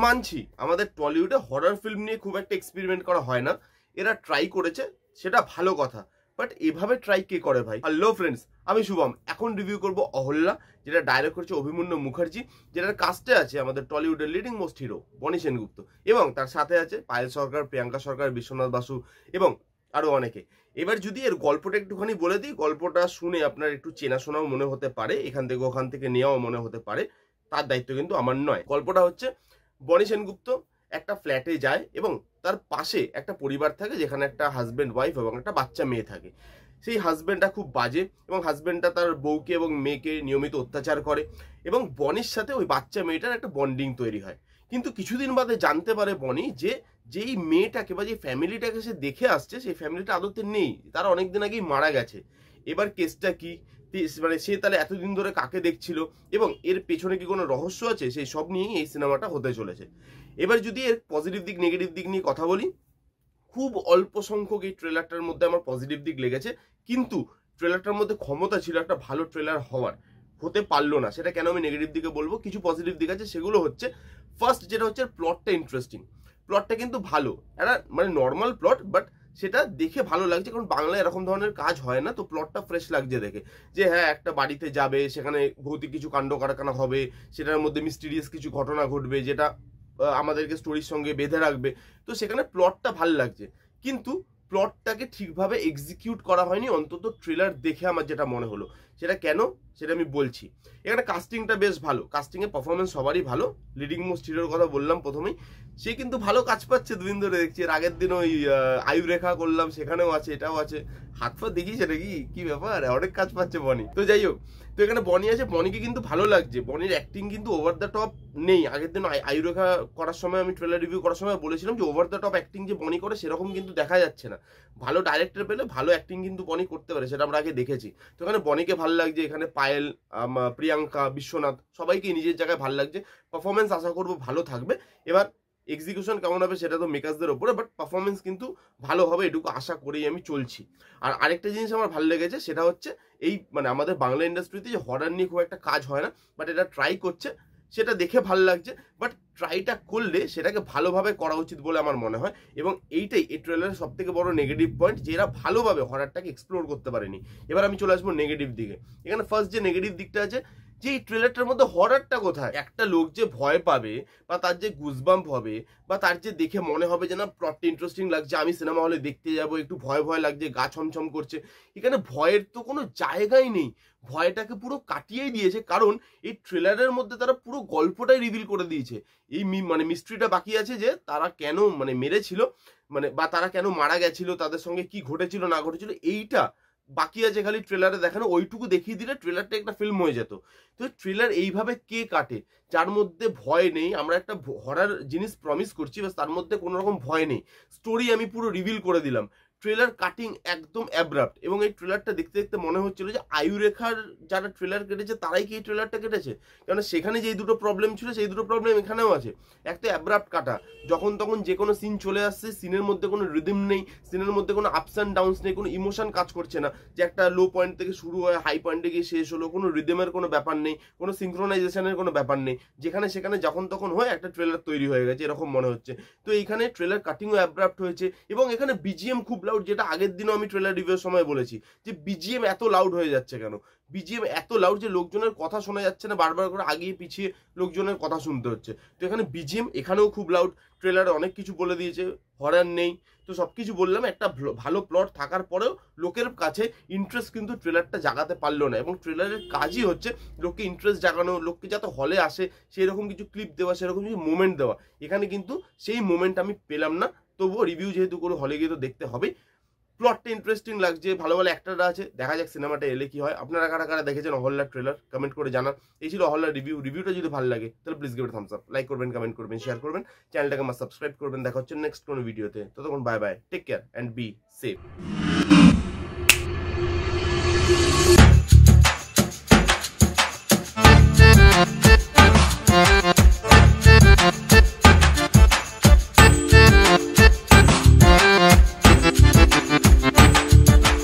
মানছি আমাদের টলিউডে horror film নিয়ে খুব একটা এক্সপেরিমেন্ট করা হয় না, এরা ট্রাই করেছে, সেটা ভালো কথা, বাট এভাবে ট্রাই কে করে ভাই? হ্যালো ফ্রেন্ডস, আমি শুভম। এখন রিভিউ করব অহল্যা, যেটা ডাইরেক্ট করেছে অভিমন্যু মুখার্জি, যেটার কাস্টে আছে আমাদের টলিউডের লিডিং মোস্ট হিরো বনি সেনগুপ্ত, এবং তার সাথে আছে পায়েল সরকার, প্রিয়াঙ্কা সরকার, বিশ্বনাথ বাসু এবং আরো অনেকে। এবার যদি এর গল্পটা একটুখানি বলে দিই, গল্পটা শুনে আপনার একটু চেনাশোনাও মনে হতে পারে, এখান থেকে ওখান থেকে নেওয়াও মনে হতে পারে, তার দায়িত্ব কিন্তু আমার নয়। গল্পটা হচ্ছে বনি সেনগুপ্ত একটা ফ্ল্যাটে যায় এবং তার পাশে একটা পরিবার থাকে, যেখানে একটা হাজব্যান্ড ওয়াইফ এবং একটা বাচ্চা মেয়ে থাকে। সেই হাজব্যান্ডটা খুব বাজে এবং হাজব্যান্ডটা তার বউকে এবং মেয়েকে নিয়মিত অত্যাচার করে এবং বনির সাথে ওই বাচ্চা মেয়েটার একটা বন্ডিং তৈরি হয়। কিন্তু কিছুদিন বাদে জানতে পারে বনি যে যেই মেয়েটাকে বা যে ফ্যামিলিটাকে সে দেখে আসছে, সেই ফ্যামিলিটা আদতে নেই, তারা অনেকদিন আগেই মারা গেছে। এবার কেসটা কি, মানে সে তাহলে এতদিন ধরে কাকে দেখছিল এবং এর পেছনে কি কোনো রহস্য আছে, সেই সব নিয়েই এই সিনেমাটা হতে চলেছে। এবার যদি এর পজিটিভ দিক নেগেটিভ দিক নিয়ে কথা বলি, খুব অল্প সংখ্যক এই ট্রেলারটার মধ্যে আমার পজিটিভ দিক লেগেছে, কিন্তু ট্রেলারটার মধ্যে ক্ষমতা ছিল একটা ভালো ট্রেলার হওয়ার, হতে পারলো না। সেটা কেন আমি নেগেটিভ দিকে বলবো, কিছু পজিটিভ দিক আছে, সেগুলো হচ্ছে ফার্স্ট যেটা হচ্ছে প্লটটা ইন্টারেস্টিং। প্লটটা কিন্তু ভালো, একটা মানে নর্মাল প্লট, বাট সেটা দেখে ভালো লাগছে, কারণ বাংলায় এরকম ধরনের কাজ হয় না, তো প্লটটা ফ্রেশ লাগছে দেখে। যে হ্যাঁ, একটা বাড়িতে যাবে, সেখানে ভৌতিক কিছু কাণ্ড কারখানা হবে, সেটার মধ্যে মিস্টিরিয়াস কিছু ঘটনা ঘটবে, যেটা আমাদেরকে স্টোরির সঙ্গে বেঁধে রাখবে, তো সেখানে প্লটটা ভাল লাগছে। কিন্তু প্লটটাকে ঠিকভাবে এক্সিকিউট করা হয়নি, অন্তত ট্রেলার দেখে আমার যেটা মনে হলো। সেটা কেন, সেটা আমি বলছি। এখানে কাস্টিংটা বেশ ভালো, কাস্টিংয়ে পারফরমেন্স সবারই ভালো। লিডিং মোস্ট হিরোর কথা বললাম প্রথমেই, সে কিন্তু ভালো কাজ পাচ্ছে, দুদিন ধরে দেখছি। এর আগের দিন ওই আয়ুরেখা করলাম, সেখানেও আছে, এটাও আছে। হাত পা দেখিস, এটা কি ব্যাপার, অনেক কাজ পাচ্ছে বনি। তো যাই হোক, তো এখানে বনি আছে, বনিকে কিন্তু ভালো লাগছে। বনির অ্যাক্টিং কিন্তু ওভার দ্য টপ নেই। আগের দিন আয়ুরেখা করার সময়, আমি ট্রেলার রিভিউ করার সময় বলেছিলাম যে ওভার দ্য টপ অ্যাক্টিং যে বনি করে, সেরকম কিন্তু দেখা যাচ্ছে না। ভালো ডাইরেক্টর পেলে ভালো অ্যাক্টিং কিন্তু বনি করতে পারে, সেটা আমরা আগে দেখেছি। তো এখানে বনিকে ভালো লাগছে, এখানে পায়েল, প্রিয়াঙ্কা, বিশ্বনাথ, সবাইকে নিজের জায়গায় ভালো লাগছে। পারফরমেন্স আশা করবো ভালো থাকবে। এবার এক্সিকিউশন কেমন হবে সেটা তো মেকার্সদের ওপরে, বাট পারফরমেন্স কিন্তু ভালো হবে, এটুকু আশা করেই আমি চলছি। আর আরেকটা জিনিস আমার ভালো লেগেছে, সেটা হচ্ছে এই মানে আমাদের বাংলা ইন্ডাস্ট্রিতে যে হরর নিয়ে খুব একটা কাজ হয় না, বাট এটা ট্রাই করছে, সেটা দেখে ভালো লাগছে। বাট ট্রাইটা করলে সেটাকে ভালোভাবে করা উচিত বলে আমার মনে হয়, এবং এইটাই এই ট্রেলারের সব থেকে বড় নেগেটিভ পয়েন্ট, যে এরা ভালোভাবে হররটাকে এক্সপ্লোর করতে পারেনি। এবার আমি চলে আসবো নেগেটিভ দিকে। এখানে ফার্স্ট যে নেগেটিভ দিকটা আছে, যে এই ট্রেলারটার মধ্যে হররটা কোথায়? একটা লোক যে ভয় পাবে, বা তার যে গুজবাম্প হবে, বা তার যে দেখে মনে হবে যে না প্লটটা ইন্টারেস্টিং লাগছে, আমি সিনেমা হলে দেখতে যাব, একটু ভয় ভয় লাগছে, গা ছমছম করছে, এখানে ভয়ের তো কোনো জায়গাই নেই। ভয়টাকে পুরো কাটিয়েই দিয়েছে, কারণ এই ট্রেলারের মধ্যে তারা পুরো গল্পটাই রিভিল করে দিয়েছে। এই মানে মিস্ট্রিটা বাকি আছে, যে তারা কেন মানে মেরেছিল, মানে বা তারা কেন মারা গেছিল, তাদের সঙ্গে কি ঘটেছিল না ঘটেছিল, এইটা বাকি আছে খালি ট্রেলারে দেখানো। ওইটুকু দেখিয়ে দিলে ট্রেলারটা একটা ফিল্ম হয়ে যেত। তো ট্রেলার এইভাবে কে কাটে, যার মধ্যে ভয় নেই? আমরা একটা হরর জিনিস প্রমিস করছি, বাস তার মধ্যে কোনো রকম ভয় নেই, স্টোরি আমি পুরো রিভিল করে দিলাম। ট্রেলার কাটিং একদম অ্যাব্রাপ্ট, এবং এই ট্রেলারটা দেখতে দেখতে মনে হচ্ছিল যে আয়ুরেখার যারা ট্রেলার কেটেছে তারাই কি এই ট্রেলারটা কেটেছে, কারণ সেখানে যেই দুটো প্রবলেম ছিল, সেই দুটো প্রবলেম এখানেও আছে। একটা অ্যাব্রাপ্ট কাটা, যখন তখন যে কোনো সিন চলে আসছে, সিনের মধ্যে কোনো রিদম নেই, সিনের মধ্যে কোনো আপস অ্যান্ড ডাউনস নেই, কোনো ইমোশন কাজ করছে না, যে একটা লো পয়েন্ট থেকে শুরু হয়, হাই পয়েন্টে গিয়ে শেষ হলো, কোনো রিদমের কোনো ব্যাপার নেই, কোনো সিনক্রোনাইজেশনের কোনো ব্যাপার নেই, যেখানে সেখানে যখন তখন হয় একটা ট্রেলার তৈরি হয়ে গেছে, এরকম মনে হচ্ছে। তো এইখানে ট্রেলার কাটিংও অ্যাব্রাপ্ট হয়েছে, এবং এখানে বিজিএম খুব লাউড, যেটা আগের দিনও আমি ট্রেলার রিভিউর সময় বলেছি যে বিজিএম এত লাউড হয়ে যাচ্ছে কেন। বিজিএম এত লাউড যে লোকজনের কথা শোনা যাচ্ছে না, বারবার করে আগিয়ে পিছিয়ে লোকজনের কথা শুনতে হচ্ছে। তো এখানে বিজিএম এখানেও খুব লাউড। ট্রেলারে অনেক কিছু বলে দিয়েছে, হরর নেই, তো সবকিছু বললাম। একটা ভালো প্লট থাকার পরেও লোকের কাছে ইন্টারেস্ট কিন্তু ট্রেলারটা জাগাতে পারলো না, এবং ট্রেলারের কাজই হচ্ছে লোককে ইন্টারেস্ট জাগানো, লোককে যাতে হলে আসে সেই রকম কিছু ক্লিপ দেওয়া, সেরকম কিছু মোমেন্ট দেওয়া। এখানে কিন্তু সেই মোমেন্ট আমি পেলাম না। তবুও রিভিউ যেহেতু করে হলে গিয়ে তো দেখতে হবে। প্লটটা ইন্টারেস্টিং লাগছে, ভালো ভালো অ্যাক্টররা আছে, দেখা যাক সিনেমাটা এলে কি হয়। আপনারা কারা কারা দেখেছেন অহল্যার ট্রেলার কমেন্ট করে জানান। এই ছিল অহল্যার রিভিউটা যদি ভালো লাগে তাহলে please give it thumbs up, like করবেন, কমেন্ট করবেন, শেয়ার করবেন, চ্যানেলটাকে আমার সাবস্ক্রাইব করবেন। দেখা হচ্ছে নেক্সট কোনো ভিডিওতে, ততক্ষণ bye bye, take care and be safe.